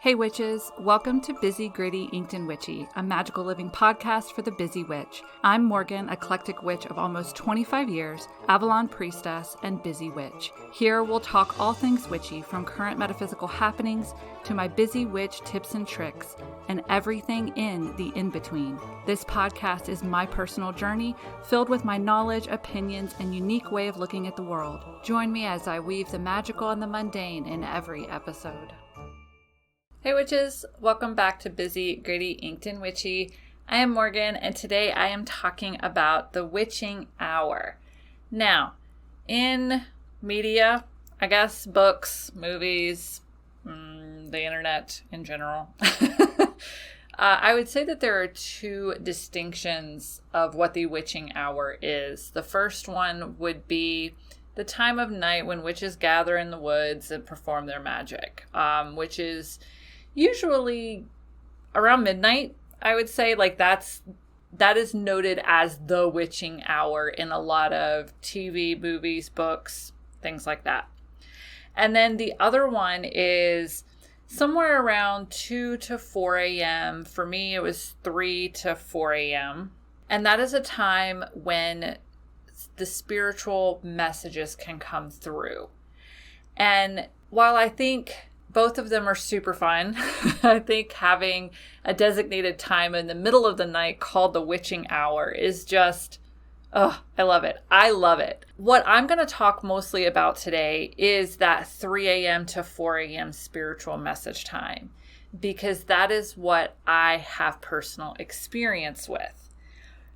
Hey witches, welcome to Busy, Gritty, Inked and Witchy, a magical living podcast for the busy witch. I'm Morgan, eclectic witch of almost 25 years, Avalon priestess, and busy witch. Here we'll talk all things witchy, from current metaphysical happenings to my busy witch tips and tricks, and everything in the in-between. This podcast is my personal journey, filled with my knowledge, opinions, and unique way of looking at the world. Join me as I weave the magical and the mundane in every episode. Hey witches, welcome back to Busy, Gritty, Inked and Witchy. I am Morgan, and today I am talking about the witching hour. Now, in media, I guess books, movies, the internet in general, I would say that there are two distinctions of what the witching hour is. The first one would be the time of night when witches gather in the woods and perform their magic, which is usually around midnight. I would say that is noted as the witching hour in a lot of TV, movies, books, things like that. And then the other one is somewhere around 2 to 4 a.m. For me, it was 3 to 4 a.m. And that is a time when the spiritual messages can come through. And while I think both of them are super fun, I think having a designated time in the middle of the night called the witching hour is just, I love it. I love it. What I'm going to talk mostly about today is that 3 a.m. to 4 a.m. spiritual message time, because that is what I have personal experience with.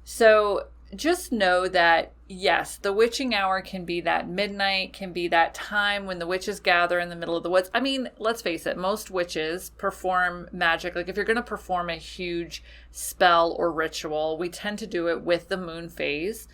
So just know that, yes, the witching hour can be that midnight, can be that time when the witches gather in the middle of the woods. I mean, let's face it, most witches perform magic. Like if you're going to perform a huge spell or ritual, we tend to do it with the moon phase.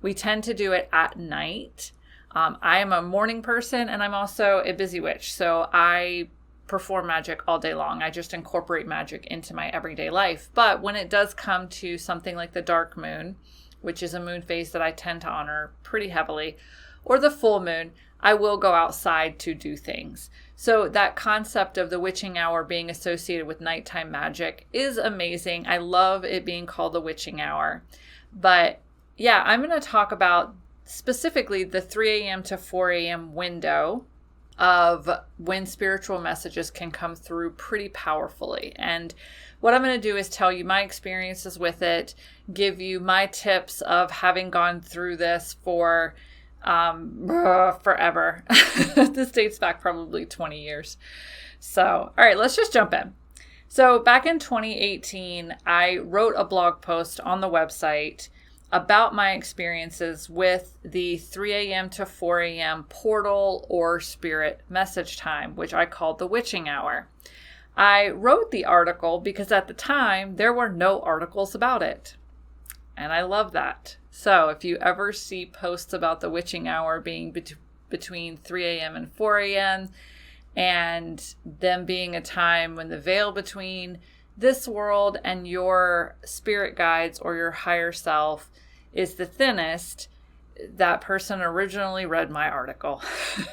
We tend to do it at night. I am a morning person, and I'm also a busy witch. So I perform magic all day long. I just incorporate magic into my everyday life. But when it does come to something like the dark moon, which is a moon phase that I tend to honor pretty heavily, or the full moon, I will go outside to do things. So that concept of the witching hour being associated with nighttime magic is amazing. I love it being called the witching hour. But yeah, I'm going to talk about specifically the 3 a.m. to 4 a.m. window of when spiritual messages can come through pretty powerfully. And what I'm going to do is tell you my experiences with it, give you my tips of having gone through this for forever. This dates back probably 20 years. So, all right, let's just jump in. So back in 2018, I wrote a blog post on the website about my experiences with the 3 a.m. to 4 a.m. portal or spirit message time, which I called the witching hour. I wrote the article because at the time there were no articles about it. And I love that. So if you ever see posts about the witching hour being between 3 a.m. and 4 a.m. and them being a time when the veil between this world and your spirit guides or your higher self is the thinnest, that person originally read my article.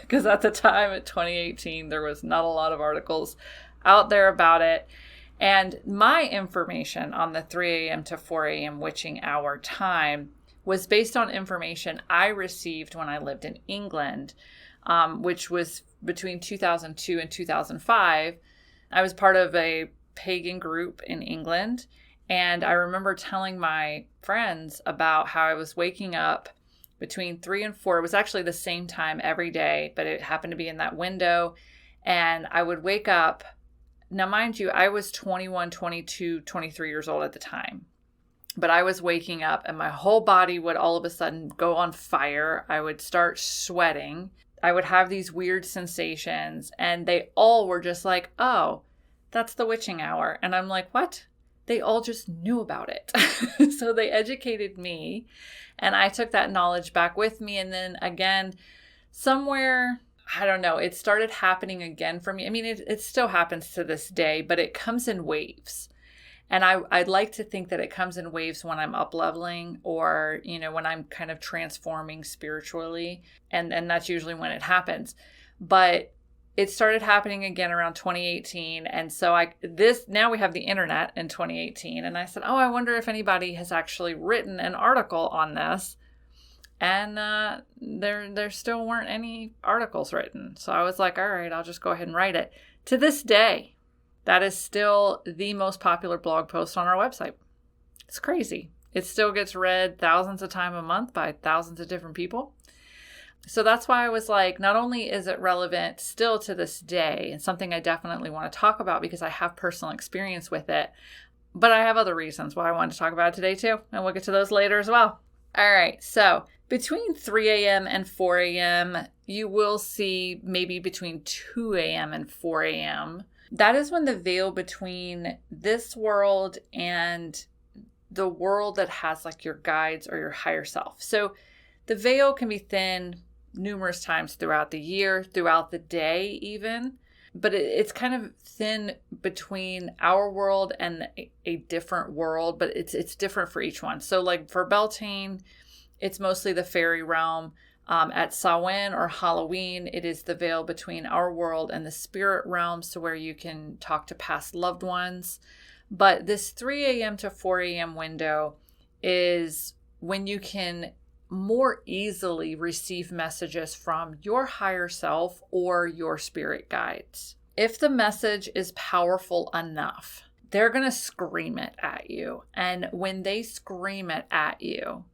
Because at the time, at 2018, there was not a lot of articles out there about it. And my information on the 3 a.m. to 4 a.m. witching hour time was based on information I received when I lived in England, which was between 2002 and 2005. I was part of a pagan group in England, and I remember telling my friends about how I was waking up between 3 and 4. It was actually the same time every day, but it happened to be in that window. And I would wake up. Now, mind you, I was 21, 22, 23 years old at the time. But I was waking up and my whole body would all of a sudden go on fire. I would start sweating. I would have these weird sensations. And they all were just like, oh, that's the witching hour. And I'm like, what? They all just knew about it. So they educated me, and I took that knowledge back with me. And then again, somewhere, I don't know, it started happening again for me. I mean, it still happens to this day, but it comes in waves. And I'd like to think that it comes in waves when I'm up leveling or, when I'm kind of transforming spiritually. And that's usually when it happens. But it started happening again around 2018. And so now we have the internet in 2018. And I said, oh, I wonder if anybody has actually written an article on this. And there still weren't any articles written. So I was like, all right, I'll just go ahead and write it. To this day, that is still the most popular blog post on our website. It's crazy. It still gets read thousands of times a month by thousands of different people. So that's why I was like, not only is it relevant still to this day and something I definitely want to talk about because I have personal experience with it, but I have other reasons why I wanted to talk about it today too. And we'll get to those later as well. All right. So between 3 a.m. and 4 a.m., you will see maybe between 2 a.m. and 4 a.m. That is when the veil between this world and the world that has like your guides or your higher self. So the veil can be thin numerous times throughout the year, throughout the day even, but it's kind of thin between our world and a different world, but it's different for each one. So like for Beltane, it's mostly the fairy realm. At Samhain or Halloween, it is the veil between our world and the spirit realm, so where you can talk to past loved ones. But this 3 a.m. to 4 a.m. window is when you can more easily receive messages from your higher self or your spirit guides. If the message is powerful enough, they're going to scream it at you. And when they scream it at you,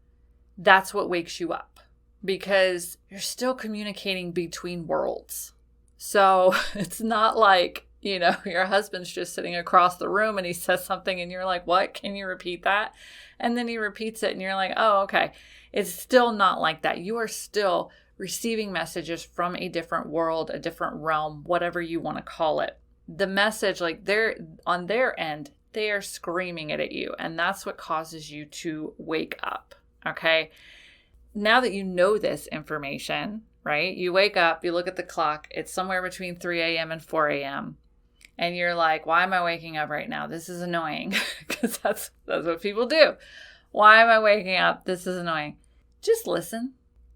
that's what wakes you up because you're still communicating between worlds. So it's not like, your husband's just sitting across the room and he says something and you're like, what? Can you repeat that? And then he repeats it and you're like, oh, okay. It's still not like that. You are still receiving messages from a different world, a different realm, whatever you want to call it. The message, like they're on their end, they are screaming it at you. And that's what causes you to wake up. Okay. Now that you know this information, right? You wake up, you look at the clock, it's somewhere between 3 a.m. and 4 a.m. And you're like, why am I waking up right now? This is annoying. Because that's what people do. Why am I waking up? This is annoying. Just listen.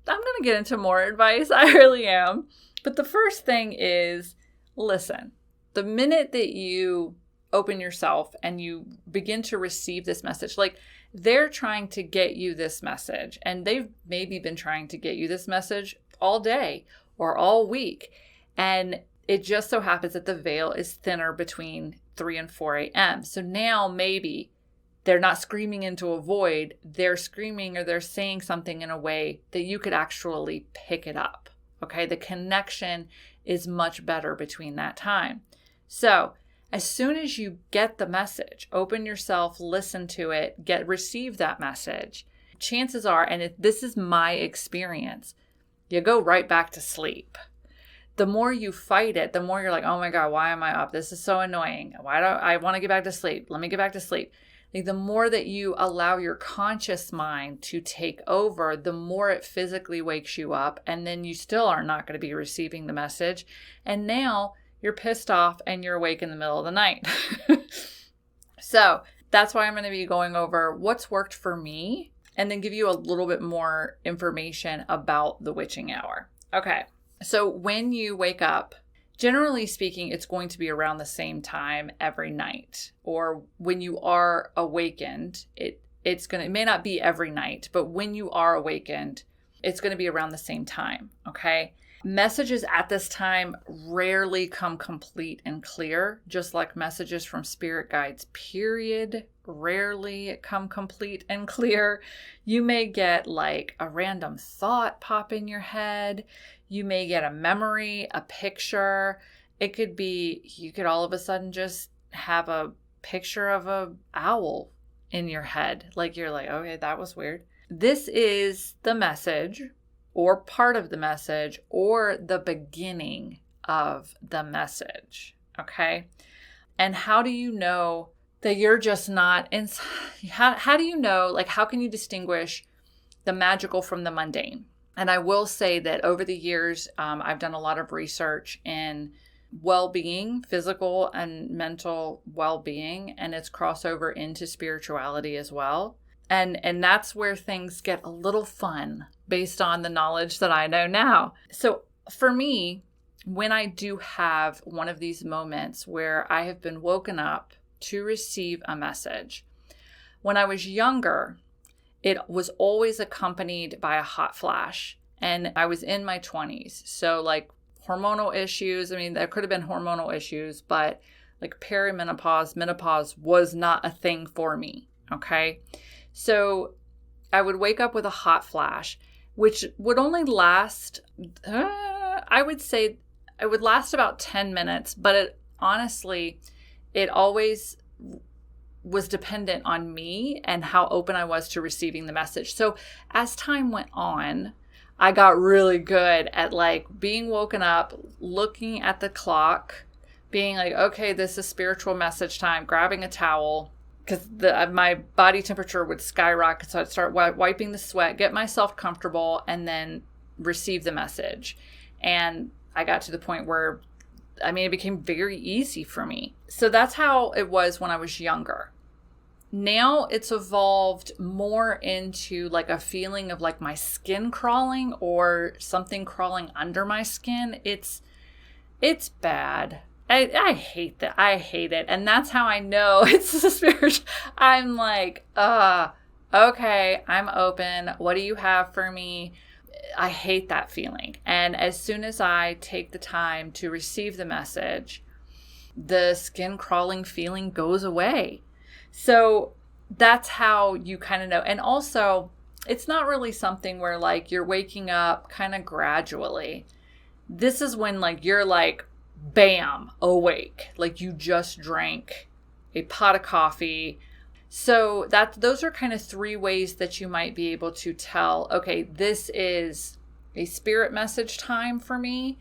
I'm going to get into more advice. I really am. But the first thing is listen. The minute that you open yourself and you begin to receive this message, like they're trying to get you this message and they've maybe been trying to get you this message all day or all week. And it just so happens that the veil is thinner between 3 and 4 a.m. So now maybe they're not screaming into a void. They're screaming or they're saying something in a way that you could actually pick it up. Okay. The connection is much better between that time. So as soon as you get the message, open yourself, listen to it, receive that message, chances are, and this is my experience, you go right back to sleep. The more you fight it, the more you're like, oh my God, why am I up? This is so annoying. Why do I want to get back to sleep? Let me get back to sleep. Like the more that you allow your conscious mind to take over, the more it physically wakes you up. And then you still are not going to be receiving the message. And now you're pissed off and you're awake in the middle of the night. So that's why I'm going to be going over what's worked for me and then give you a little bit more information about the witching hour. Okay. So when you wake up, generally speaking, it's going to be around the same time every night. Or when you are awakened, it may not be every night, but when you are awakened, it's going to be around the same time. Okay. Messages at this time rarely come complete and clear, just like messages from spirit guides, period, rarely come complete and clear. You may get like a random thought pop in your head. You may get a memory, a picture. It could be, you could all of a sudden just have a picture of an owl in your head. Like you're like, okay, that was weird. This is the message, or part of the message, or the beginning of the message, okay? And how do you know that you're just not, how do you know, like how can you distinguish the magical from the mundane? And I will say that over the years, I've done a lot of research in well-being, physical and mental well-being, and it's crossover into spirituality as well. And that's where things get a little fun based on the knowledge that I know now. So for me, when I do have one of these moments where I have been woken up to receive a message. When I was younger, it was always accompanied by a hot flash, and I was in my 20s. So like hormonal issues, I mean, there could have been hormonal issues, but like perimenopause, menopause was not a thing for me, okay? So I would wake up with a hot flash, which would only last, I would say it would last about 10 minutes, but it always was dependent on me and how open I was to receiving the message. So as time went on, I got really good at like being woken up, looking at the clock, being like, okay, this is spiritual message time, grabbing a towel, because my body temperature would skyrocket. So I'd start wiping the sweat, get myself comfortable, and then receive the message. And I got to the point where, it became very easy for me. So that's how it was when I was younger. Now it's evolved more into like a feeling of like my skin crawling or something crawling under my skin. It's bad. I hate that. I hate it. And that's how I know it's the spirit. I'm like, okay, I'm open. What do you have for me? I hate that feeling. And as soon as I take the time to receive the message, the skin crawling feeling goes away. So that's how you kind of know. And also, it's not really something where like you're waking up kind of gradually. This is when like you're like, bam, awake, like you just drank a pot of coffee. So those are kind of 3 ways that you might be able to tell, okay, this is a spirit message time for me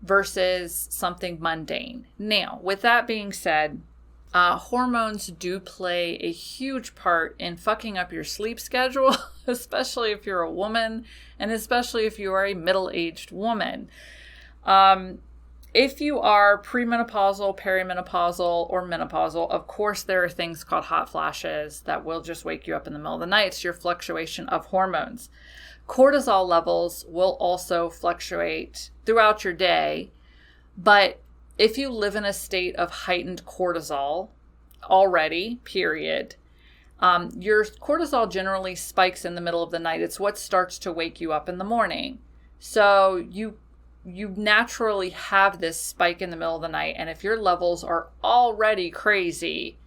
versus something mundane. Now, with that being said, hormones do play a huge part in fucking up your sleep schedule, especially if you're a woman, and especially if you are a middle-aged woman. If you are premenopausal, perimenopausal, or menopausal, of course, there are things called hot flashes that will just wake you up in the middle of the night. It's your fluctuation of hormones. Cortisol levels will also fluctuate throughout your day, but if you live in a state of heightened cortisol already, period, your cortisol generally spikes in the middle of the night. It's what starts to wake you up in the morning. So you naturally have this spike in the middle of the night. And if your levels are already crazy,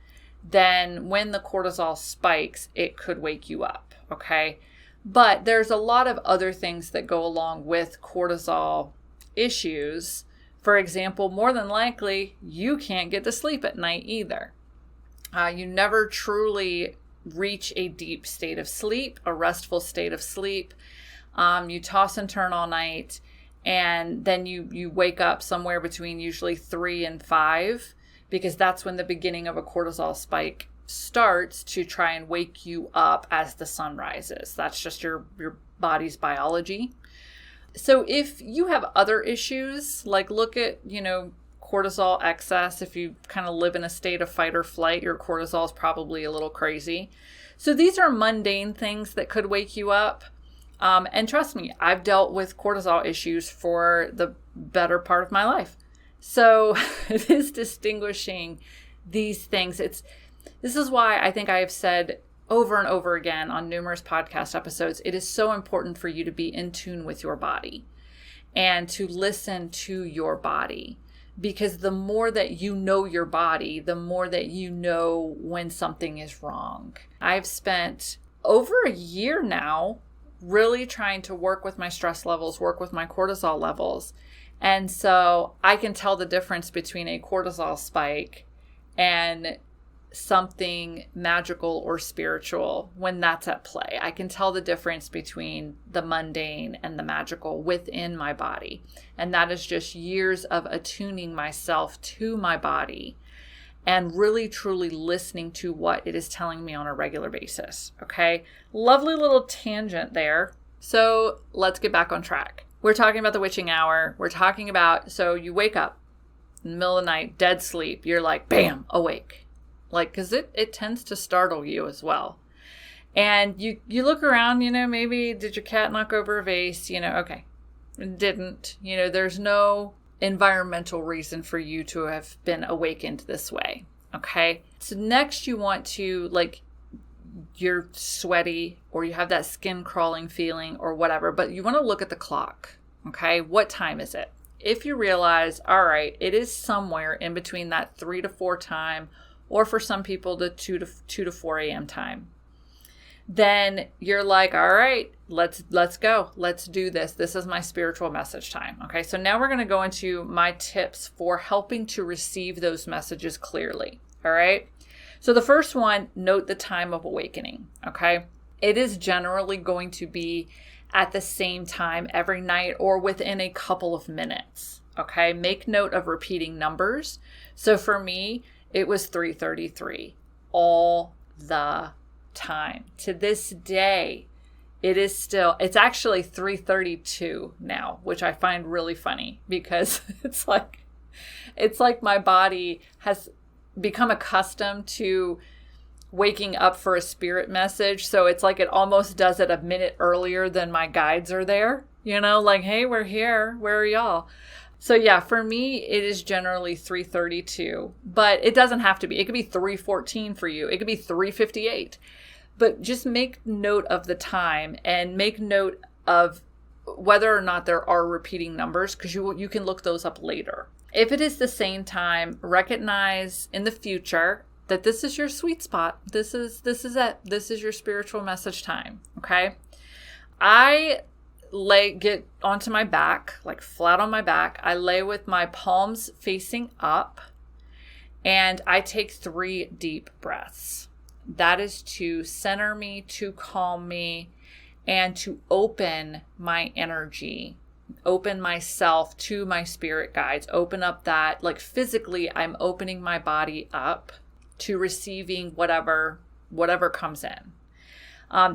then when the cortisol spikes, it could wake you up. Okay. But there's a lot of other things that go along with cortisol issues. For example, more than likely, you can't get to sleep at night either. You never truly reach a deep state of sleep, a restful state of sleep. You toss and turn all night. And then you wake up somewhere between usually 3 and 5, because that's when the beginning of a cortisol spike starts to try and wake you up as the sun rises. That's just your body's biology. So if you have other issues, like look at, cortisol excess. If you kind of live in a state of fight or flight, your cortisol is probably a little crazy. So these are mundane things that could wake you up. And trust me, I've dealt with cortisol issues for the better part of my life. So it is distinguishing these things. This is why I think I have said over and over again on numerous podcast episodes, it is so important for you to be in tune with your body and to listen to your body. Because the more that you know your body, the more that you know when something is wrong. I've spent over a year now really trying to work with my stress levels, work with my cortisol levels. And so I can tell the difference between a cortisol spike and something magical or spiritual when that's at play. I can tell the difference between the mundane and the magical within my body. And that is just years of attuning myself to my body and really truly listening to what it is telling me on a regular basis. Okay. Lovely little tangent there. So let's get back on track. We're talking about the witching hour. We're talking about, so you wake up in the middle of the night, dead sleep. You're like, bam, awake. Like, cause it tends to startle you as well. And you look around, maybe did your cat knock over a vase? Okay. It didn't, there's no environmental reason for you to have been awakened this way. Okay. So next you want to, like, you're sweaty or you have that skin crawling feeling or whatever, but you want to look at the clock. Okay. What time is it? If you realize, all right, it is somewhere in between that 3 to 4 time, or for some people, the 2 to 4 a.m. time, then you're like, all right, let's go. Let's do this. This is my spiritual message time. Okay. So now we're going to go into my tips for helping to receive those messages clearly. All right. So the first one, note the time of awakening. Okay. It is generally going to be at the same time every night or within a couple of minutes. Okay. Make note of repeating numbers. So for me, it was 3:33 all the time. To this day, it's actually 3:32 now, which I find really funny because it's like my body has become accustomed to waking up for a spirit message. So it's like it almost does it a minute earlier than my guides are there, like, hey, we're here. Where are y'all? So yeah, for me, it is generally 3:32, but it doesn't have to be. It could be 3:14 for you. It could be 3:58, but just make note of the time and make note of whether or not there are repeating numbers, because you can look those up later. If it is the same time, recognize in the future that this is your sweet spot. This is it. This is your spiritual message time. Okay. I get onto my back, like flat on my back. I lay with my palms facing up and I take 3 deep breaths. That is to center me, to calm me, and to open my energy, open myself to my spirit guides, open up that, like physically, I'm opening my body up to receiving whatever comes in.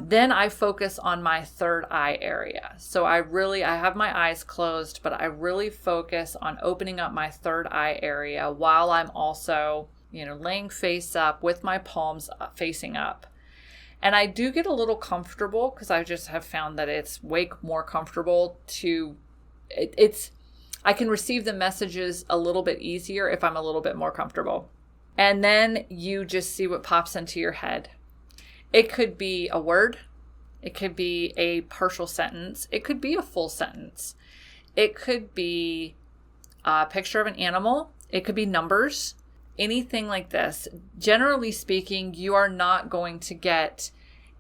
Then I focus on my third eye area. So I have my eyes closed, but I really focus on opening up my third eye area while I'm also, laying face up with my palms facing up. And I do get a little comfortable because I just have found that it's way more comfortable I can receive the messages a little bit easier if I'm a little bit more comfortable. And then you just see what pops into your head. It could be a word. It could be a partial sentence. It could be a full sentence. It could be a picture of an animal. It could be numbers, anything like this. Generally speaking, you are not going to get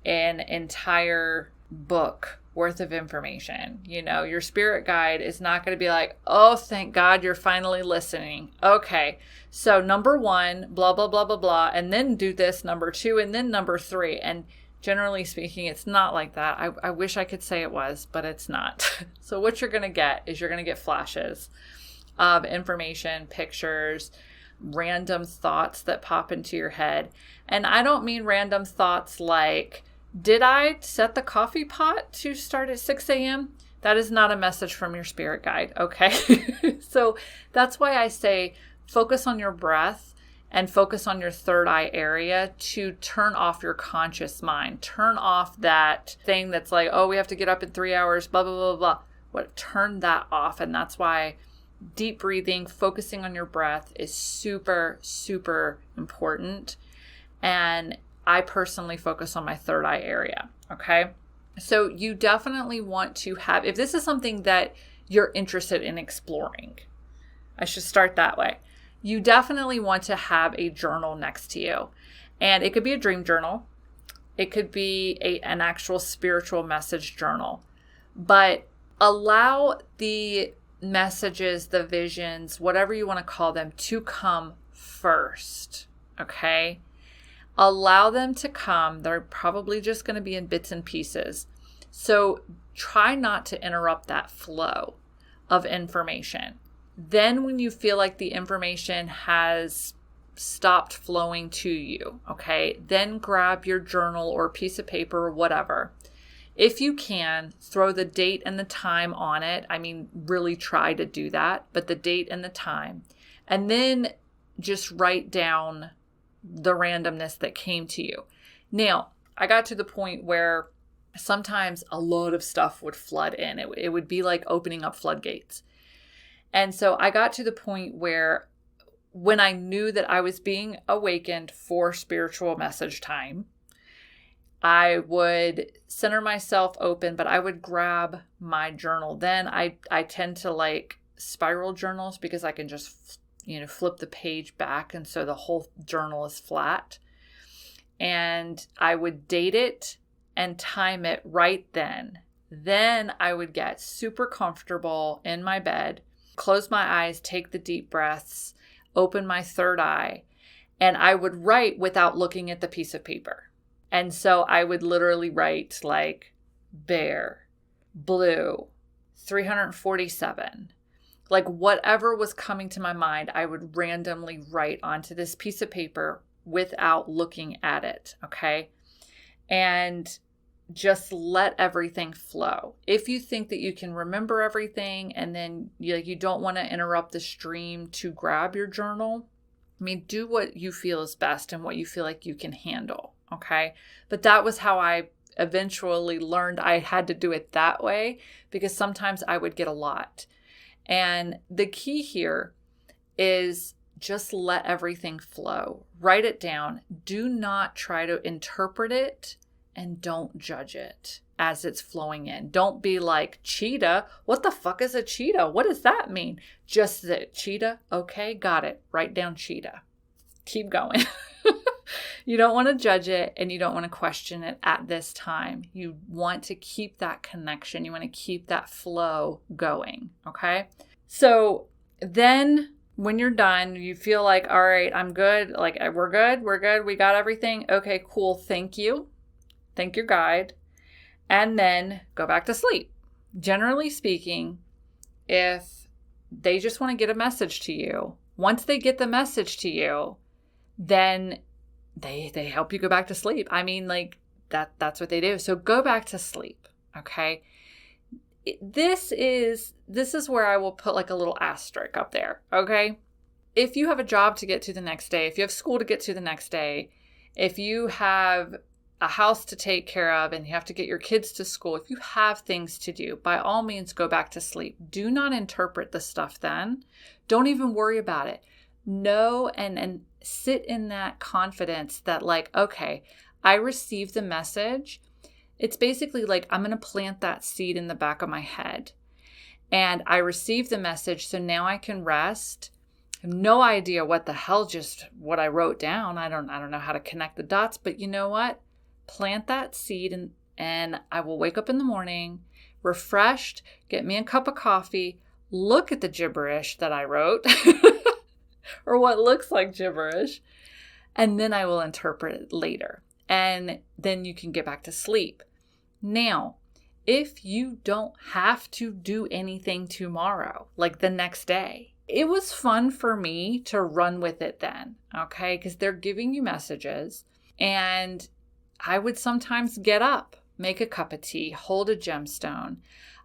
an entire book worth of information. Your spirit guide is not going to be like, oh, thank God you're finally listening. Okay, so number 1, blah, blah, blah, blah, blah, and then do this, number 2, and then number 3. And generally speaking, it's not like that. I wish I could say it was, but it's not. So what you're going to get is you're going to get flashes of information, pictures, random thoughts that pop into your head. And I don't mean random thoughts like, did I set the coffee pot to start at 6 a.m.? That is not a message from your spirit guide, okay? So that's why I say focus on your breath and focus on your third eye area to turn off your conscious mind. Turn off that thing that's like, oh, we have to get up in 3 hours, blah, blah, blah, blah. Turn that off. And that's why deep breathing, focusing on your breath is super, super important. And I personally focus on my third eye area. Okay. So you definitely want to have, if this is something that you're interested in exploring, I should start that way. You definitely want to have a journal next to you. And it could be a dream journal. It could be an actual spiritual message journal. But allow the messages, the visions, whatever you want to call them, to come first. Okay. Allow them to come. They're probably just going to be in bits and pieces. So try not to interrupt that flow of information. Then when you feel like the information has stopped flowing to you, okay, then grab your journal or piece of paper or whatever. If you can, throw the date and the time on it. I mean, really try to do that, but the date and the time. And then just write down the randomness that came to you. Now, I got to the point where sometimes a lot of stuff would flood in. It would be like opening up floodgates. And so I got to the point where when I knew that I was being awakened for spiritual message time, I would center myself open, but I would grab my journal. Then I tend to like spiral journals because I can just, flip the page back. And so the whole journal is flat. And I would date it and time it right then. Then I would get super comfortable in my bed, close my eyes, take the deep breaths, open my third eye, and I would write without looking at the piece of paper. And so I would literally write like bear, blue, 347. Like whatever was coming to my mind, I would randomly write onto this piece of paper without looking at it, okay? And just let everything flow. If you think that you can remember everything and then you don't want to interrupt the stream to grab your journal, do what you feel is best and what you feel like you can handle, okay? But that was how I eventually learned I had to do it that way, because sometimes I would get a lot. And the key here is just let everything flow. Write it down. Do not try to interpret it, and don't judge it as it's flowing in. Don't be like, cheetah? What the fuck is a cheetah? What does that mean? Just that cheetah? Okay, got it. Write down cheetah. Keep going. You don't want to judge it and you don't want to question it at this time. You want to keep that connection. You want to keep that flow going, okay? So then when you're done, you feel like, all right, I'm good. Like, we're good. We got everything. Okay, cool. Thank you. Thank your guide. And then go back to sleep. Generally speaking, if they just want to get a message to you, once they get the message to you, then they help you go back to sleep. That's what they do. So go back to sleep. Okay. This is where I will put like a little asterisk up there. Okay. If you have a job to get to the next day, if you have school to get to the next day, if you have a house to take care of and you have to get your kids to school, if you have things to do, by all means, go back to sleep. Do not interpret the stuff then. Don't even worry about it. Know and sit in that confidence that like, okay, I received the message. It's basically like I'm going to plant that seed in the back of my head. And I received the message, so now I can rest. I have no idea what the hell what I wrote down. I don't know how to connect the dots, but you know what? Plant that seed and I will wake up in the morning refreshed, get me a cup of coffee, look at the gibberish that I wrote or what looks like gibberish, and then I will interpret it later. And then you can get back to sleep. Now, if you don't have to do anything tomorrow, like the next day, it was fun for me to run with it then, okay? Because they're giving you messages, and I would sometimes get up, make a cup of tea, hold a gemstone.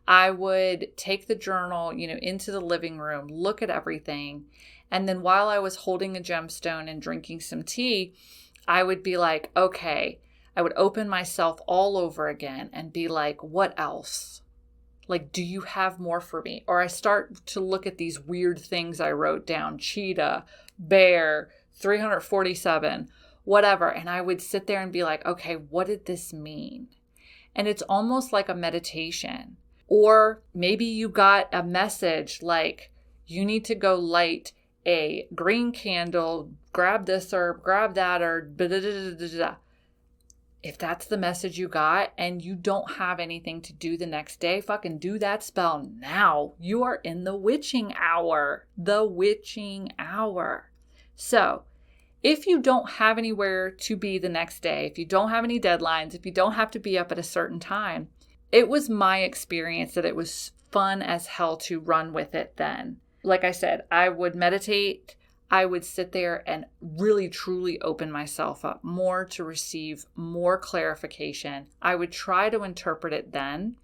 I would take the journal, into the living room, look at everything. And then while I was holding a gemstone and drinking some tea, I would be like, okay, I would open myself all over again and be like, what else? Like, do you have more for me? Or I start to look at these weird things I wrote down, cheetah, bear, 347, whatever. And I would sit there and be like, okay, what did this mean? And it's almost like a meditation. Or maybe you got a message like, you need to go light a green candle, grab this herb, grab that herb, da-da-da-da-da-da. If that's the message you got and you don't have anything to do the next day, fucking do that spell now. You are in the witching hour. The witching hour. So if you don't have anywhere to be the next day, if you don't have any deadlines, if you don't have to be up at a certain time, it was my experience that it was fun as hell to run with it then. Like I said, I would meditate. I would sit there and really, truly open myself up more to receive more clarification. I would try to interpret it then,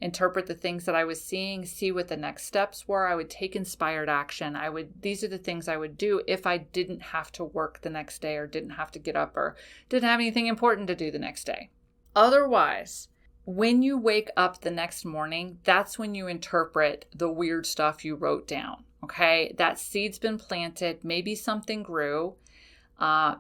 interpret the things that I was seeing, see what the next steps were. I would take inspired action. These are the things I would do if I didn't have to work the next day or didn't have to get up or didn't have anything important to do the next day. Otherwise, when you wake up the next morning, that's when you interpret the weird stuff you wrote down. Okay, that seed's been planted. Maybe something grew.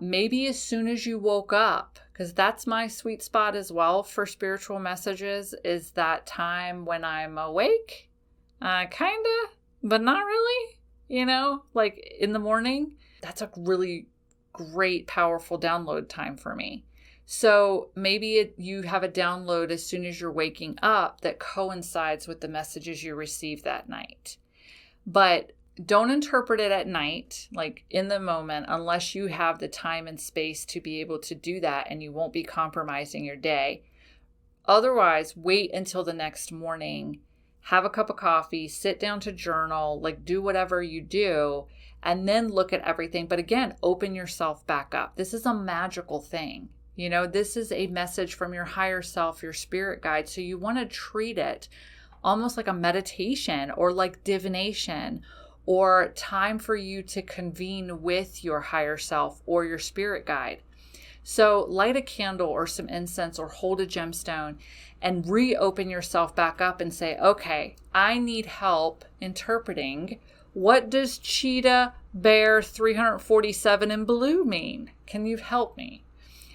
Maybe as soon as you woke up, because that's my sweet spot as well for spiritual messages, is that time when I'm awake, kinda, but not really, like in the morning. That's a really great, powerful download time for me. So maybe you have a download as soon as you're waking up that coincides with the messages you received that night. But don't interpret it at night, like in the moment, unless you have the time and space to be able to do that, and you won't be compromising your day. Otherwise, wait until the next morning, have a cup of coffee, sit down to journal, like do whatever you do, and then look at everything. But again, open yourself back up. This is a magical thing. This is a message from your higher self, your spirit guide. So you want to treat it almost like a meditation or like divination, or time for you to convene with your higher self or your spirit guide. So light a candle or some incense or hold a gemstone and reopen yourself back up and say, okay, I need help interpreting, what does cheetah, bear, 347 in blue mean? Can you help me?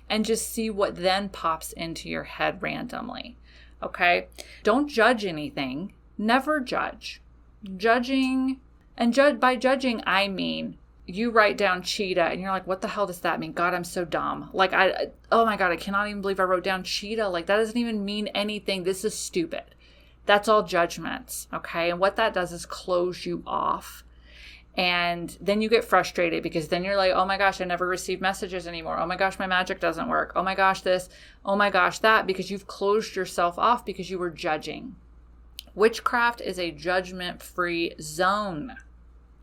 And just see what then pops into your head randomly. Okay? Don't judge anything. Never judge. By judging, I mean, you write down cheetah and you're like, what the hell does that mean? God, I'm so dumb. Like, oh my God, I cannot even believe I wrote down cheetah. Like, that doesn't even mean anything. This is stupid. That's all judgments. Okay. And what that does is close you off. And then you get frustrated because then you're like, oh my gosh, I never receive messages anymore. Oh my gosh, my magic doesn't work. Oh my gosh, this. Oh my gosh, that. Because you've closed yourself off because you were judging. Witchcraft is a judgment-free zone.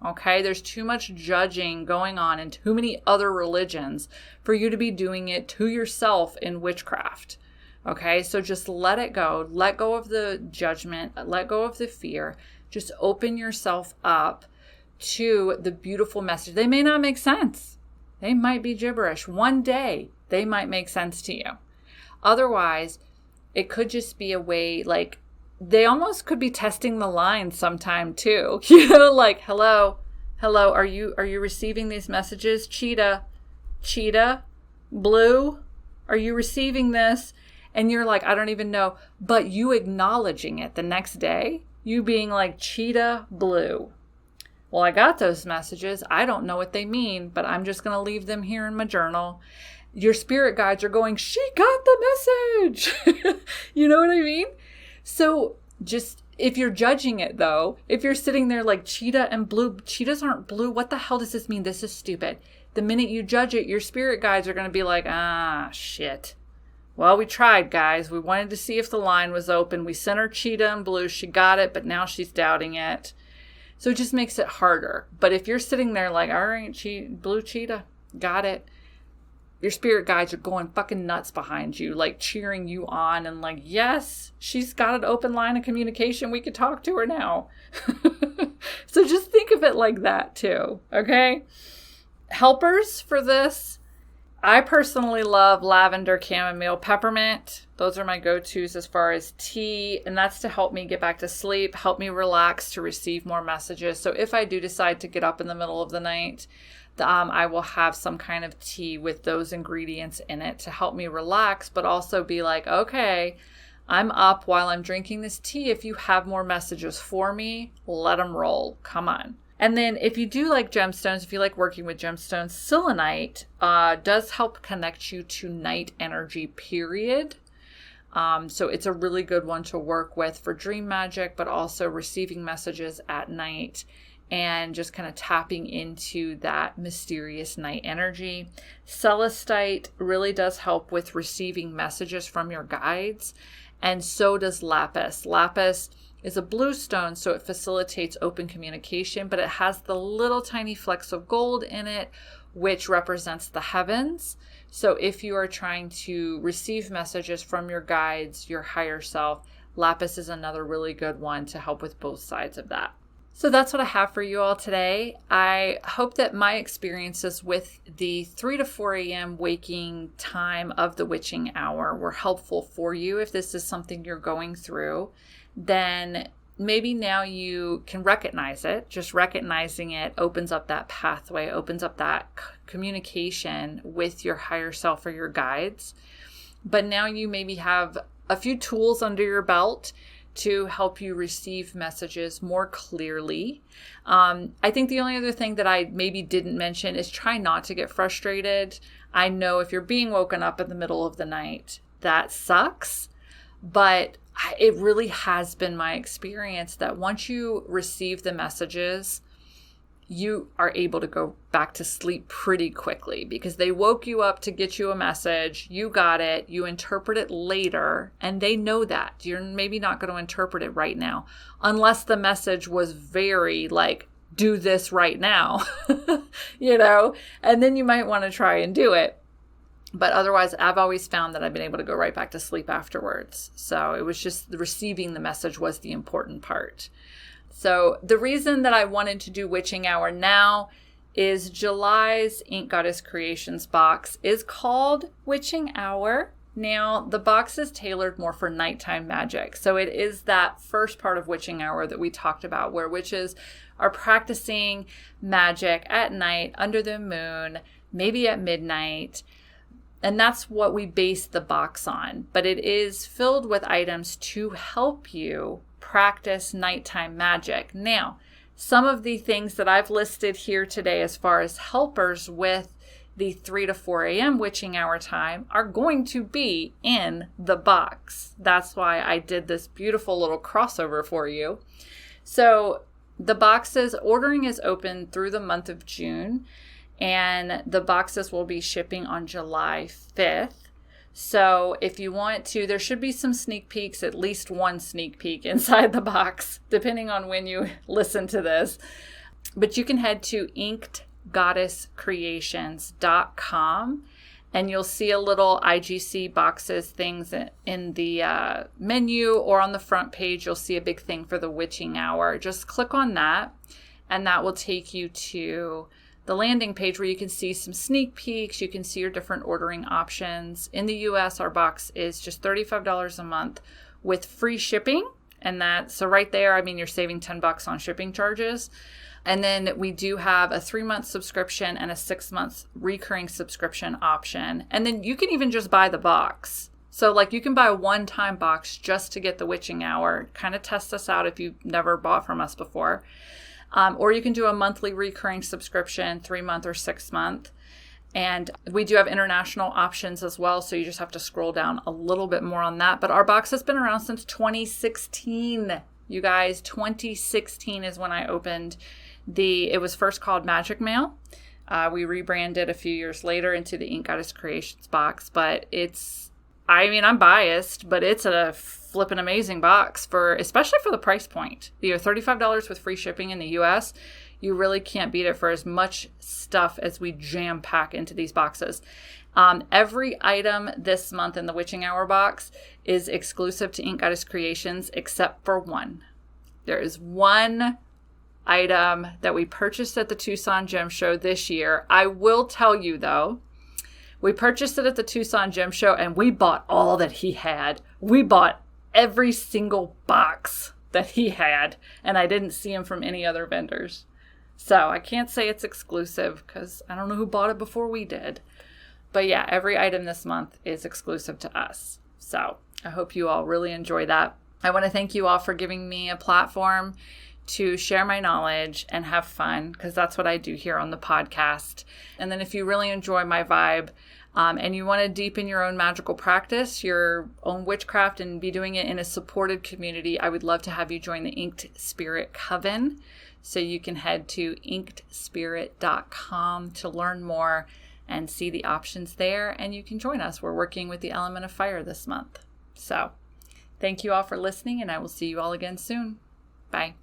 Okay, there's too much judging going on in too many other religions for you to be doing it to yourself in witchcraft. Okay, so just let it go. Let go of the judgment. Let go of the fear. Just open yourself up to the beautiful message. They may not make sense. They might be gibberish. One day, they might make sense to you. Otherwise, it could just be a way, like, they almost could be testing the line sometime too. Like, hello, are you receiving these messages? Cheetah, blue, are you receiving this? And you're like, I don't even know. But you acknowledging it the next day, you being like, cheetah, blue. Well, I got those messages. I don't know what they mean, but I'm just going to leave them here in my journal. Your spirit guides are going, she got the message. You know what I mean? So just, if you're judging it though, if you're sitting there like cheetah and blue, cheetahs aren't blue. What the hell does this mean? This is stupid. The minute you judge it, your spirit guides are going to be like, shit. Well, we tried, guys. We wanted to see if the line was open. We sent her cheetah and blue. She got it, but now she's doubting it. So it just makes it harder. But if you're sitting there like, all right, blue cheetah, got it. Your spirit guides are going fucking nuts behind you, like cheering you on and like, yes, she's got an open line of communication. We could talk to her now. So just think of it like that too, okay? Helpers for this. I personally love lavender, chamomile, peppermint. Those are my go-tos as far as tea, and that's to help me get back to sleep, help me relax to receive more messages. So if I do decide to get up in the middle of the night, I will have some kind of tea with those ingredients in it to help me relax, but also be like, okay, I'm up while I'm drinking this tea. If you have more messages for me, let them roll. Come on. And then if you do like gemstones, if you like working with gemstones, selenite does help connect you to night energy, period. So it's a really good one to work with for dream magic, but also receiving messages at night and just kind of tapping into that mysterious night energy. Celestite really does help with receiving messages from your guides, and so does lapis. Lapis is a blue stone, so it facilitates open communication, but it has the little tiny flecks of gold in it, which represents the heavens. So if you are trying to receive messages from your guides, your higher self, lapis is another really good one to help with both sides of that. So that's what I have for you all today. I hope that my experiences with the 3 to 4 a.m. waking time of the witching hour were helpful for you. If this is something you're going through, then maybe now you can recognize it. Just recognizing it opens up that pathway, opens up that communication with your higher self or your guides. But now you maybe have a few tools under your belt to help you receive messages more clearly. I think the only other thing that I maybe didn't mention is try not to get frustrated. I know if you're being woken up in the middle of the night, that sucks, but it really has been my experience that once you receive the messages, you are able to go back to sleep pretty quickly because they woke you up to get you a message. You got it. You interpret it later, and they know that. You're maybe not going to interpret it right now unless the message was very like, do this right now, and then you might want to try and do it. But otherwise, I've always found that I've been able to go right back to sleep afterwards. So it was just receiving the message was the important part. So the reason that I wanted to do Witching Hour now is July's Ink Goddess Creations box is called Witching Hour. Now, the box is tailored more for nighttime magic. So it is that first part of Witching Hour that we talked about where witches are practicing magic at night, under the moon, maybe at midnight. And that's what we base the box on. But it is filled with items to help you practice nighttime magic. Now, some of the things that I've listed here today as far as helpers with the 3 to 4 a.m. witching hour time are going to be in the box. That's why I did this beautiful little crossover for you. So the boxes, ordering is open through the month of June, and the boxes will be shipping on July 5th. So if you want to, there should be some sneak peeks, at least one sneak peek inside the box, depending on when you listen to this. But you can head to inkedgoddesscreations.com and you'll see a little IGC boxes things in the menu, or on the front page, you'll see a big thing for the witching hour. Just click on that and that will take you to the landing page where you can see some sneak peeks. You can see your different ordering options. In the US, our box is just $35 a month with free shipping. And so right there, you're saving $10 on shipping charges. And then we do have a 3-month subscription and a 6-month recurring subscription option. And then you can even just buy the box. So you can buy a one-time box just to get the witching hour, kind of test us out if you've never bought from us before. Or you can do a monthly recurring subscription, 3-month or 6-month. And we do have international options as well, so you just have to scroll down a little bit more on that. But our box has been around since 2016. You guys, 2016 is when I opened it was first called Magic Mail. We rebranded a few years later into the Ink Goddess Creations box, but I'm biased, but it's a flippin' amazing box especially for the price point. $35 with free shipping in the US. You really can't beat it for as much stuff as we jam pack into these boxes. Every item this month in the Witching Hour box is exclusive to Ink Goddess Creations except for one. There is one item that we purchased at the Tucson Gem Show this year. I will tell you though, we purchased it at the Tucson Gem Show and we bought all that he had. We bought every single box that he had, and I didn't see him from any other vendors. So I can't say it's exclusive because I don't know who bought it before we did. But yeah, every item this month is exclusive to us. So I hope you all really enjoy that. I want to thank you all for giving me a platform to share my knowledge and have fun, because that's what I do here on the podcast. And then if you really enjoy my vibe and you want to deepen your own magical practice, your own witchcraft, and be doing it in a supported community, I would love to have you join the Inked Spirit Coven. So you can head to inkedspirit.com to learn more and see the options there, and you can join us. We're working with the element of fire this month. So thank you all for listening, and I will see you all again soon. Bye.